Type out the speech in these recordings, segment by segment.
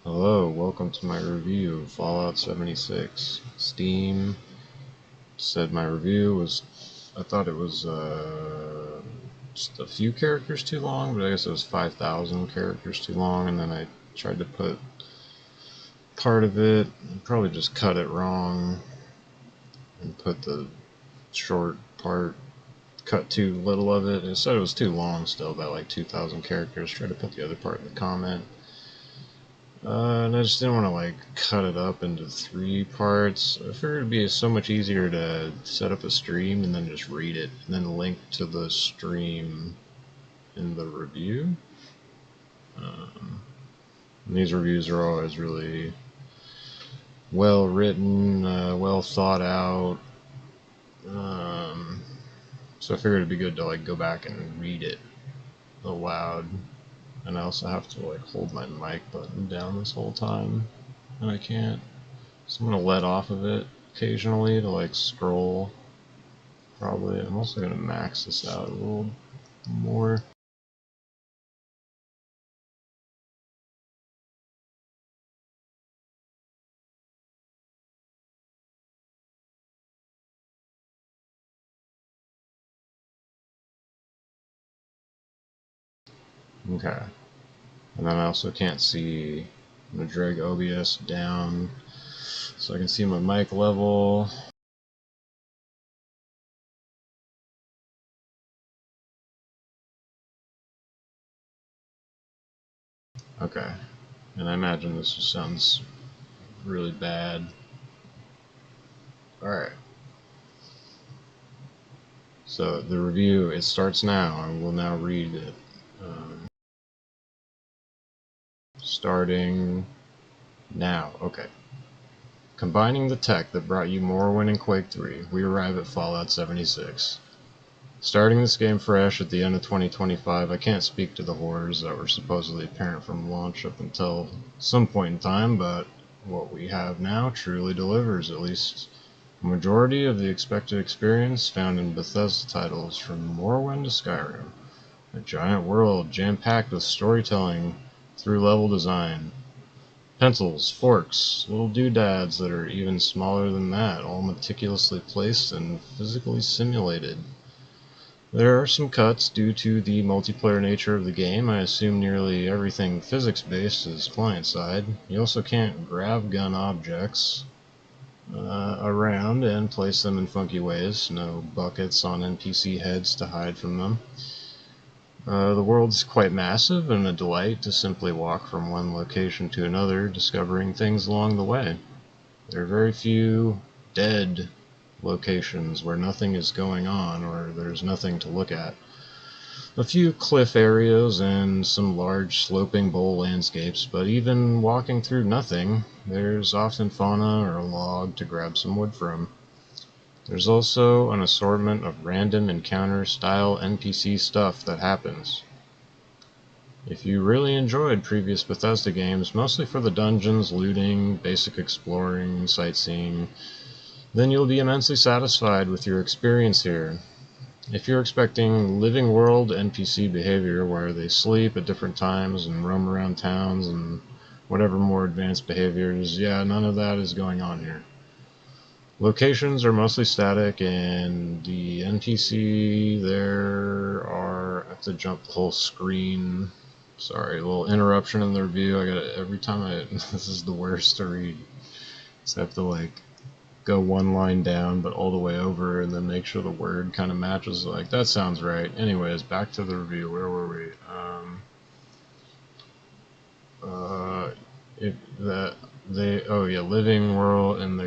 Hello, welcome to my review of Fallout 76. Steam said my review was, I thought it was just a few characters too long, but I guess it was 5,000 characters too long, and then I tried to put part of it, probably just cut it wrong, and put the short part, cut too little of it. It said it was too long still, about like 2,000 characters. Tried to put the other part in the comment. And I just didn't want to like cut it up into 3 parts. I figured it'd be so much easier to set up a stream and then just read it and then link to the stream in the review. These reviews are always really well written, well thought out. So I figured it'd be good to like go back and read it aloud. And I also have to like hold my mic button down this whole time, and I can't. So I'm gonna let off of it occasionally to like scroll. Probably. I'm also gonna max this out a little more. Okay. And then I also can't see. I'm gonna drag OBS down so I can see my mic level. Okay. And I imagine this just sounds really bad. Alright. So the review, it starts now. I will now read it. Starting now. Okay. Combining the tech that brought you Morrowind and Quake 3, we arrive at Fallout 76. Starting this game fresh at the end of 2025, I can't speak to the horrors that were supposedly apparent from launch up until some point in time, but what we have now truly delivers, at least a majority of the expected experience found in Bethesda titles from Morrowind to Skyrim. A giant world jam-packed with storytelling through level design. Pencils, forks, little doodads that are even smaller than that, all meticulously placed and physically simulated. There are some cuts due to the multiplayer nature of the game. I assume nearly everything physics-based is client-side. You also can't grab gun objects around and place them in funky ways. No buckets on NPC heads to hide from them. The world is quite massive and a delight to simply walk from one location to another, discovering things along the way. There are very few dead locations where nothing is going on or there's nothing to look at. A few cliff areas and some large sloping bowl landscapes, but even walking through nothing, there's often fauna or a log to grab some wood from. There's also an assortment of random encounter-style NPC stuff that happens. If you really enjoyed previous Bethesda games, mostly for the dungeons, looting, basic exploring, sightseeing, then you'll be immensely satisfied with your experience here. If you're expecting living world NPC behavior where they sleep at different times and roam around towns and whatever more advanced behaviors, yeah, none of that is going on here. Locations are mostly static, and the NPC there are, I have to jump the whole screen. Sorry, a little interruption in the review. I gotta, every time this is the worst to read. So I have to like go one line down but all the way over and then make sure the word kind of matches. Like, that sounds right. Anyways, back to the review. Where were we? Living world, and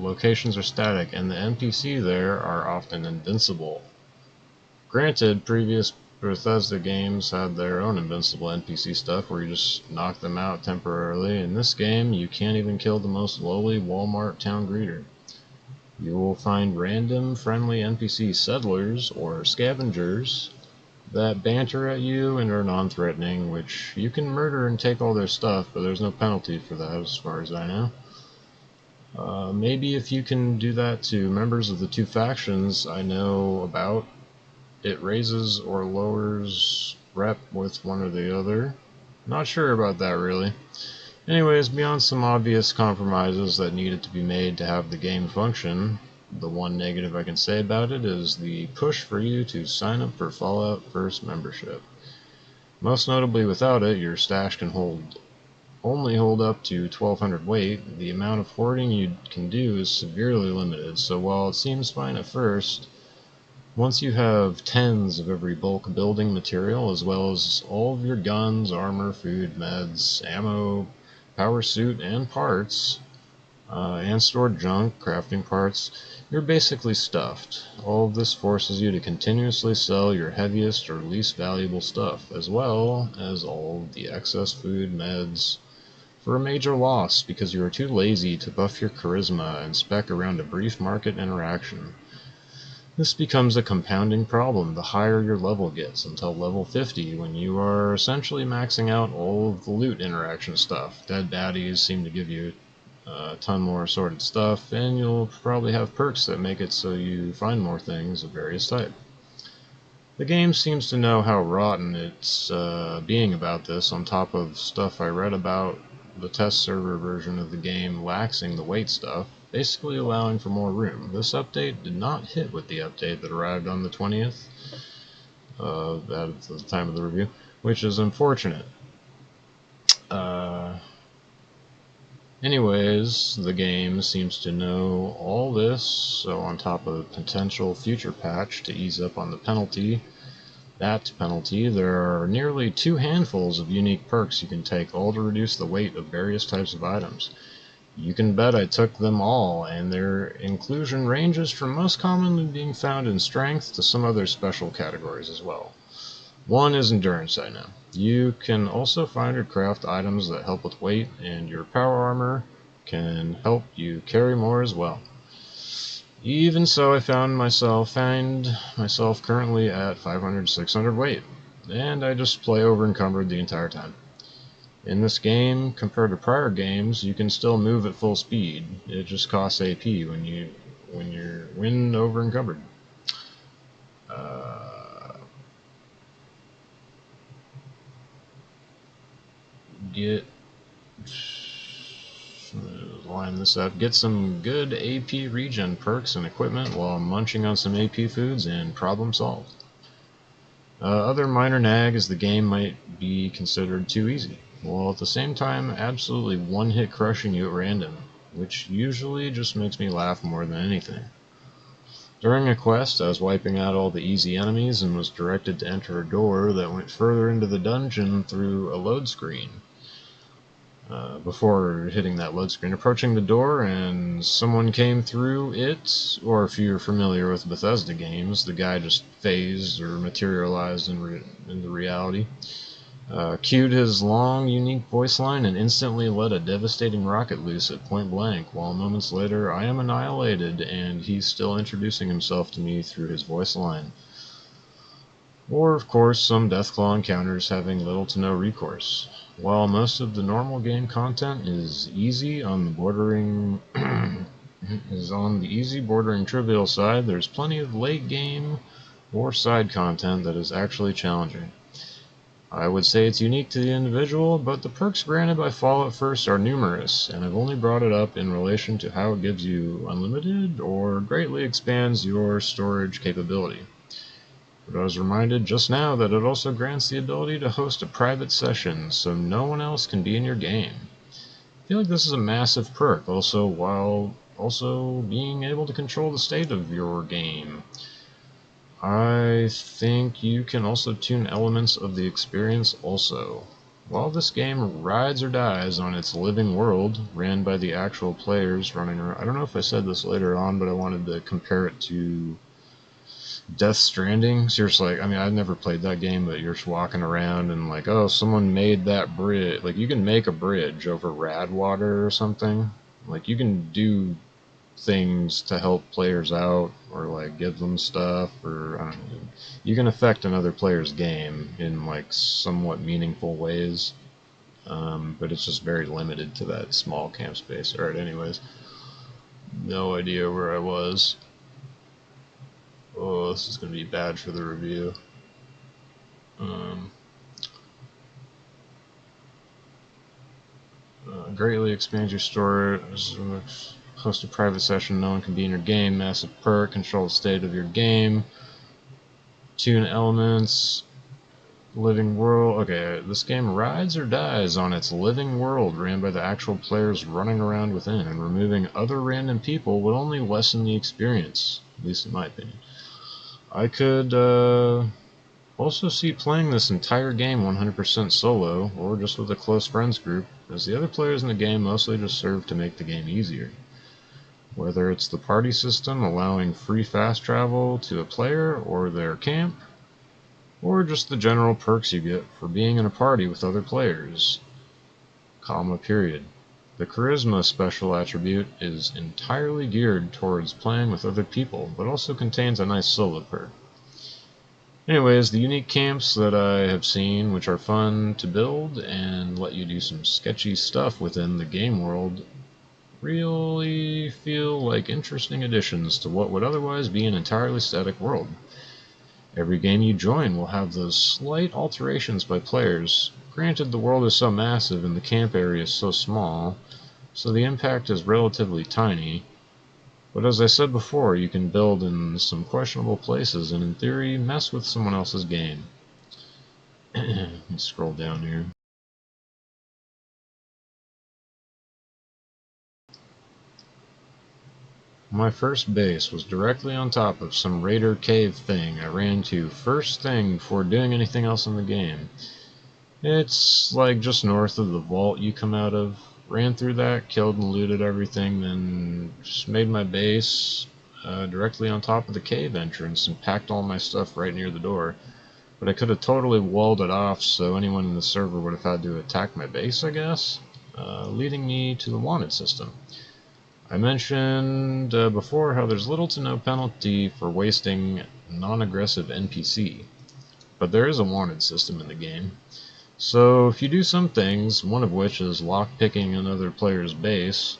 locations are static, and the NPC there are often invincible. Granted, previous Bethesda games had their own invincible NPC stuff where you just knock them out temporarily. In this game, you can't even kill the most lowly Walmart town greeter. You will find random friendly NPC settlers or scavengers that banter at you and are non-threatening, which you can murder and take all their stuff, but there's no penalty for that as far as I know. Maybe if you can do that to members of the 2 factions I know about, it raises or lowers rep with one or the other. Not sure about that really. Anyways, beyond some obvious compromises that needed to be made to have the game function, the one negative I can say about it is the push for you to sign up for Fallout First membership. Most notably, without it, your stash can only hold up to 1200 weight. The amount of hoarding you can do is severely limited, so while it seems fine at first, once you have tens of every bulk building material, as well as all of your guns, armor, food, meds, ammo, power suit, and parts, and stored junk, crafting parts, you're basically stuffed. All of this forces you to continuously sell your heaviest or least valuable stuff, as well as all of the excess food, meds, for a major loss because you are too lazy to buff your charisma and spec around a brief market interaction. This becomes a compounding problem the higher your level gets, until level 50, when you are essentially maxing out all of the loot interaction stuff. Dead baddies seem to give you a ton more assorted stuff, and you'll probably have perks that make it so you find more things of various type. The game seems to know how rotten it's being about this, on top of stuff I read about the test server version of the game laxing the weight stuff, basically allowing for more room. This update did not hit with the update that arrived on the 20th, at the time of the review, which is unfortunate. Anyways, the game seems to know all this, so on top of a potential future patch to ease up on the penalty, there are nearly 2 handfuls of unique perks you can take, all to reduce the weight of various types of items. You can bet I took them all, and their inclusion ranges from most commonly being found in strength to some other special categories as well. One is endurance, I know. You can also find or craft items that help with weight, and your power armor can help you carry more as well. Even so, I find myself currently at 500-600 weight, and I just play over encumbered the entire time. In this game, compared to prior games, you can still move at full speed. It just costs AP when over encumbered. Line this up. Get some good AP regen perks and equipment while munching on some AP foods, and problem solved. Other minor nag is the game might be considered too easy, while at the same time absolutely one-hit crushing you at random, which usually just makes me laugh more than anything. During a quest, I was wiping out all the easy enemies and was directed to enter a door that went further into the dungeon through a load screen. Before hitting that load screen, approaching the door, and someone came through it, or if you're familiar with Bethesda games, the guy just phased or materialized into reality. Cued his long, unique voice line and instantly let a devastating rocket loose at point blank, while moments later I am annihilated and he's still introducing himself to me through his voice line. Or, of course, some Deathclaw encounters having little to no recourse. While most of the normal game content is easy on the bordering trivial side, there's plenty of late game or side content that is actually challenging. I would say it's unique to the individual, but the perks granted by Fallout First are numerous, and I've only brought it up in relation to how it gives you unlimited or greatly expands your storage capability. But I was reminded just now that it also grants the ability to host a private session, so no one else can be in your game. I feel like this is a massive perk, while also being able to control the state of your game. I think you can also tune elements of the experience also. While this game rides or dies on its living world, ran by the actual players running around. I don't know if I said this later on, but I wanted to compare it to Death Stranding. So you're just like, I mean, I've never played that game, but you're just walking around and like, oh, someone made that bridge. Like, you can make a bridge over rad water or something. Like, you can do things to help players out, or like give them stuff, or I don't know. You can affect another player's game in like somewhat meaningful ways, but it's just very limited to that small camp space. Alright, anyways, no idea where I was. Oh, this is going to be bad for the review. greatly expands your storage. Host a private session, no one can be in your game. Massive perk, control the state of your game. Tune elements. Living world. Okay, this game rides or dies on its living world ran by the actual players running around within, and removing other random people would only lessen the experience, at least in my opinion. I could also see playing this entire game 100% solo, or just with a close friends group, as the other players in the game mostly just serve to make the game easier. Whether it's the party system allowing free fast travel to a player or their camp, or just the general perks you get for being in a party with other players. Comma period. The charisma special attribute is entirely geared towards playing with other people, but also contains a nice solo perk. Anyways, the unique camps that I have seen, which are fun to build and let you do some sketchy stuff within the game world, really feel like interesting additions to what would otherwise be an entirely static world. Every game you join will have those slight alterations by players. Granted, the world is so massive and the camp area is so small, so the impact is relatively tiny. But as I said before, you can build in some questionable places and in theory mess with someone else's game. Let me scroll down here. My first base was directly on top of some raider cave thing I ran to first thing before doing anything else in the game. It's like just north of the vault you come out of. Ran through that, killed and looted everything, then just made my base directly on top of the cave entrance and packed all my stuff right near the door. But I could have totally walled it off, so anyone in the server would have had to attack my base, I guess, leading me to the wanted system. I mentioned before how there's little to no penalty for wasting non-aggressive NPC, but there is a wanted system in the game. So if you do some things, one of which is lockpicking another player's base,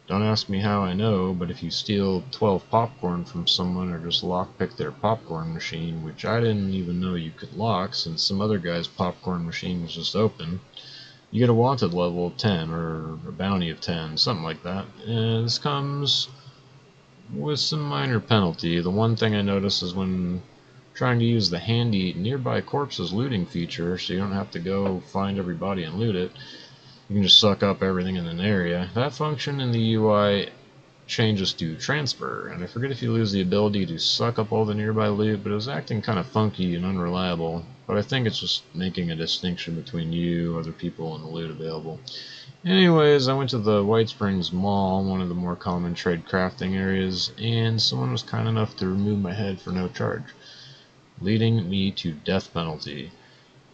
don't ask me how I know, but if you steal 12 popcorn from someone or just lockpick their popcorn machine, which I didn't even know you could lock since some other guy's popcorn machine was just open, you get a wanted level of 10 or a bounty of 10, something like that. And this comes with some minor penalty. The one thing I noticed is when trying to use the handy nearby corpses looting feature, so you don't have to go find everybody and loot it. You can just suck up everything in an area. That function in the UI changes to transfer, and I forget if you lose the ability to suck up all the nearby loot, but it was acting kind of funky and unreliable. But I think it's just making a distinction between you, other people, and the loot available. Anyways, I went to the White Springs Mall, one of the more common trade crafting areas, and someone was kind enough to remove my head for no charge, leading me to death penalty.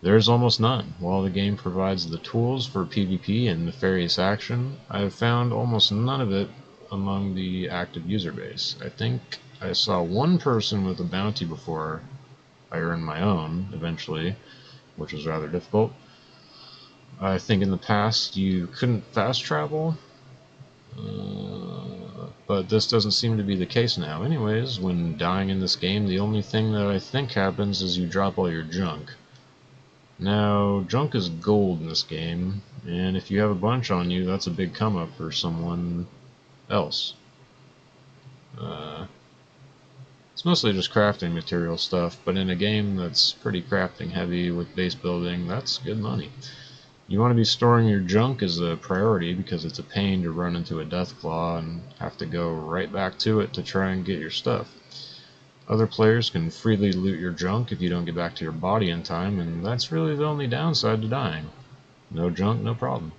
There is almost none. While the game provides the tools for PvP and nefarious action, I have found almost none of it among the active user base. I think I saw one person with a bounty before I earned my own, eventually, which was rather difficult. I think in the past you couldn't fast travel, but this doesn't seem to be the case now. Anyways, when dying in this game, the only thing that I think happens is you drop all your junk. Now, junk is gold in this game, and if you have a bunch on you, that's a big come up for someone else. It's mostly just crafting material stuff, but in a game that's pretty crafting heavy with base building, that's good money. You want to be storing your junk as a priority because it's a pain to run into a deathclaw and have to go right back to it to try and get your stuff. Other players can freely loot your junk if you don't get back to your body in time, and that's really the only downside to dying. No junk, no problem.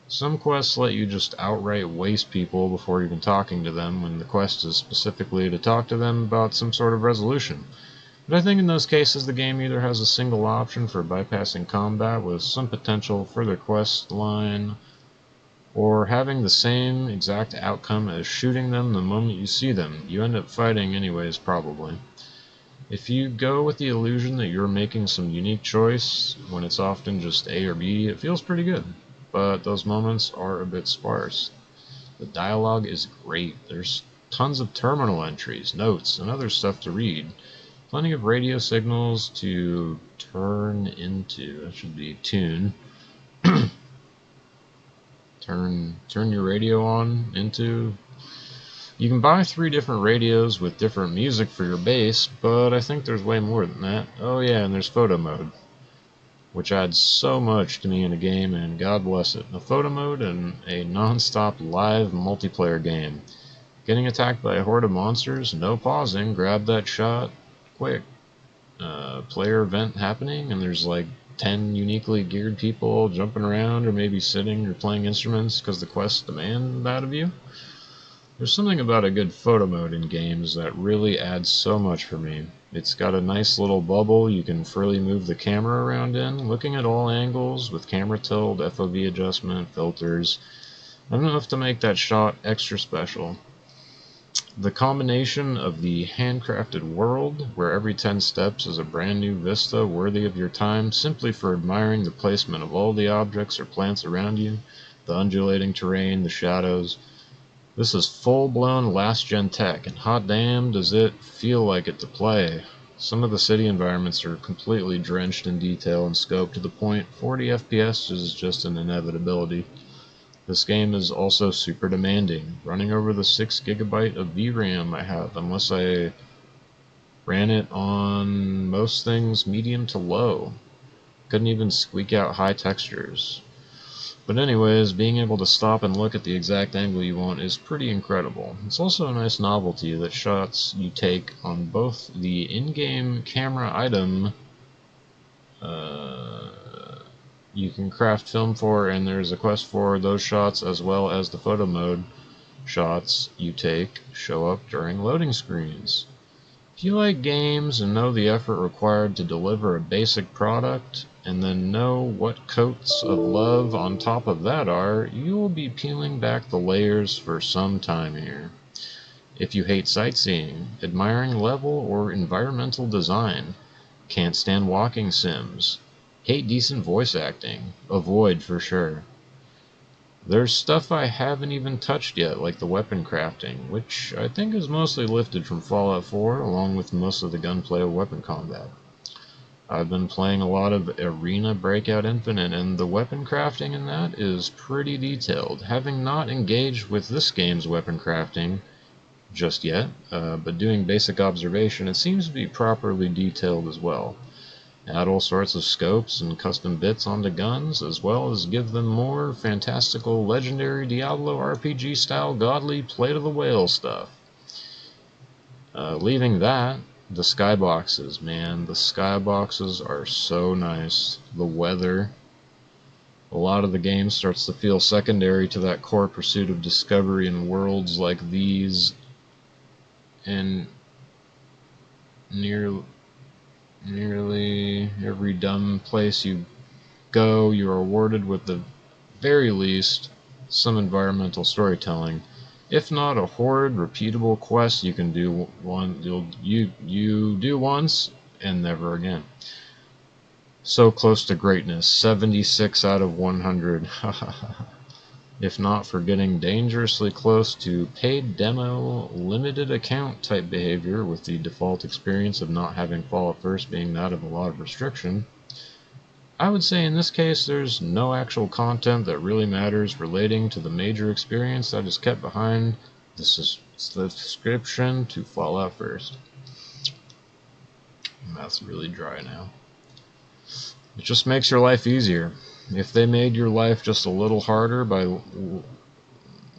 Some quests let you just outright waste people before even talking to them when the quest is specifically to talk to them about some sort of resolution. But I think in those cases the game either has a single option for bypassing combat with some potential further quest line, or having the same exact outcome as shooting them the moment you see them. You end up fighting anyways, probably. If you go with the illusion that you're making some unique choice, when it's often just A or B, it feels pretty good. But those moments are a bit sparse. The dialogue is great. There's tons of terminal entries, notes, and other stuff to read. Plenty of radio signals to turn into, that should be tune. turn your radio on into... You can buy 3 different radios with different music for your bass, but I think there's way more than that. Oh yeah, and there's photo mode, which adds so much to me in a game, and God bless it. A photo mode and a non-stop live multiplayer game. Getting attacked by a horde of monsters, no pausing, grab that shot, quick. Player event happening, and there's like 10 uniquely geared people jumping around or maybe sitting or playing instruments because the quests demand that of you. There's something about a good photo mode in games that really adds so much for me. It's got a nice little bubble you can freely move the camera around in, looking at all angles with camera tilt, FOV adjustment, filters, enough to make that shot extra special. The combination of the handcrafted world, where every 10 steps is a brand new vista worthy of your time simply for admiring the placement of all the objects or plants around you, the undulating terrain, the shadows. This is full-blown last-gen tech, and hot damn does it feel like it to play. Some of the city environments are completely drenched in detail and scope to the point 40 FPS is just an inevitability. This game is also super demanding, running over the 6 GB of VRAM I have, unless I ran it on most things medium to low. Couldn't even squeak out high textures. But anyways, being able to stop and look at the exact angle you want is pretty incredible. It's also a nice novelty that shots you take on both the in-game camera item you can craft film for, and there's a quest for those shots, as well as the photo mode shots you take show up during loading screens. If you like games and know the effort required to deliver a basic product, and then know what coats of love on top of that are, you will be peeling back the layers for some time here. If you hate sightseeing, admiring level or environmental design, can't stand walking sims, hate decent voice acting, avoid for sure. There's stuff I haven't even touched yet, like the weapon crafting, which I think is mostly lifted from Fallout 4, along with most of the gunplay of weapon combat. I've been playing a lot of Arena Breakout Infinite, and the weapon crafting in that is pretty detailed. Having not engaged with this game's weapon crafting just yet, but doing basic observation, it seems to be properly detailed as well. Add all sorts of scopes and custom bits onto guns, as well as give them more fantastical, legendary Diablo RPG style godly play to the whale stuff. Leaving that, the skyboxes, man, the skyboxes are so nice. The weather, a lot of the game starts to feel secondary to that core pursuit of discovery in worlds like these, and nearly every dumb place you go, you are awarded with the very least some environmental storytelling. If not a horrid, repeatable quest you can do you do once and never again. So close to greatness, 76 out of 100. If not for getting dangerously close to paid demo, limited account type behavior, with the default experience of not having Fallout First being that of a lot of restriction. I would say in this case there's no actual content that really matters relating to the major experience that is kept behind the subscription to Fallout First. That's really dry now. It just makes your life easier. If they made your life just a little harder by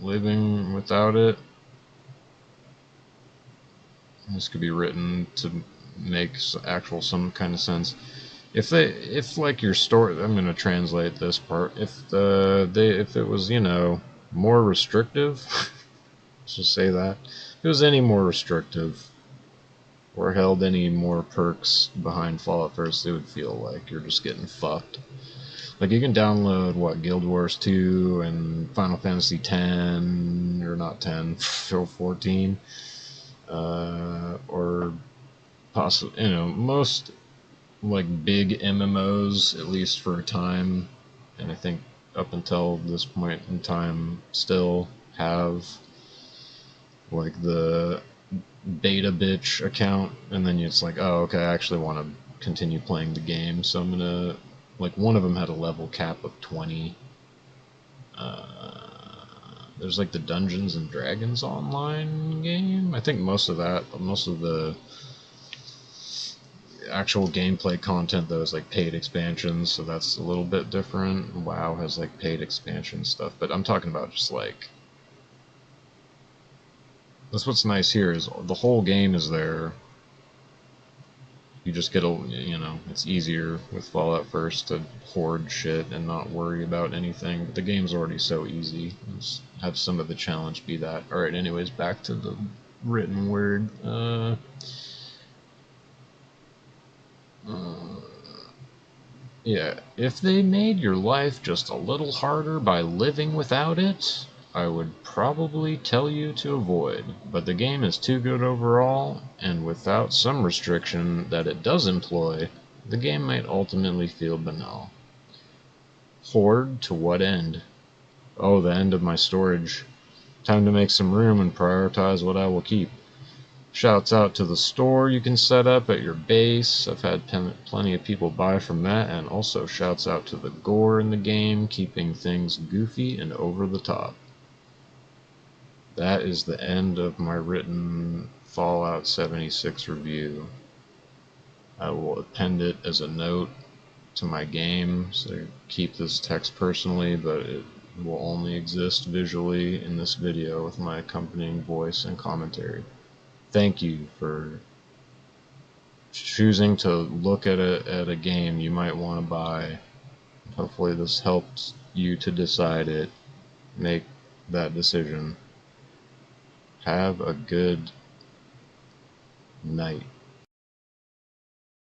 living without it, this could be written to make some kind of sense. If like your story, I'm going to translate this part. If it was, more restrictive, let's just say that. If it was any more restrictive, or held any more perks behind Fallout First, it would feel like you're just getting fucked. Like, you can download, Guild Wars 2 and Final Fantasy X, or not 10, or 14, or possibly, most, big MMOs, at least for a time, and I think up until this point in time, still have, the beta bitch account, and then it's like, oh, okay, I actually want to continue playing the game, so I'm gonna, one of them had a level cap of 20, There's like the Dungeons and Dragons online game. I think most of the actual gameplay content though is like paid expansions, so that's a little bit different. WoW has like paid expansion stuff, but I'm talking about just like, that's what's nice here is the whole game is there. You just get it's easier with Fallout First to hoard shit and not worry about anything. But the game's already so easy. Let's have some of the challenge be that. Alright, anyways, back to the written word. Yeah, if they made your life just a little harder by living without it, I would probably tell you to avoid. But the game is too good overall, and without some restriction that it does employ, the game might ultimately feel banal. Hoard to what end? Oh, the end of my storage. Time to make some room and prioritize what I will keep. Shouts out to the store you can set up at your base. I've had plenty of people buy from that, and also shouts out to the gore in the game, keeping things goofy and over the top. That is the end of my written Fallout 76 review. I will append it as a note to my game, so keep this text personally, but it will only exist visually in this video with my accompanying voice and commentary. Thank you for choosing to look at a game you might want to buy. Hopefully this helps you to decide it. Make that decision. Have a good night.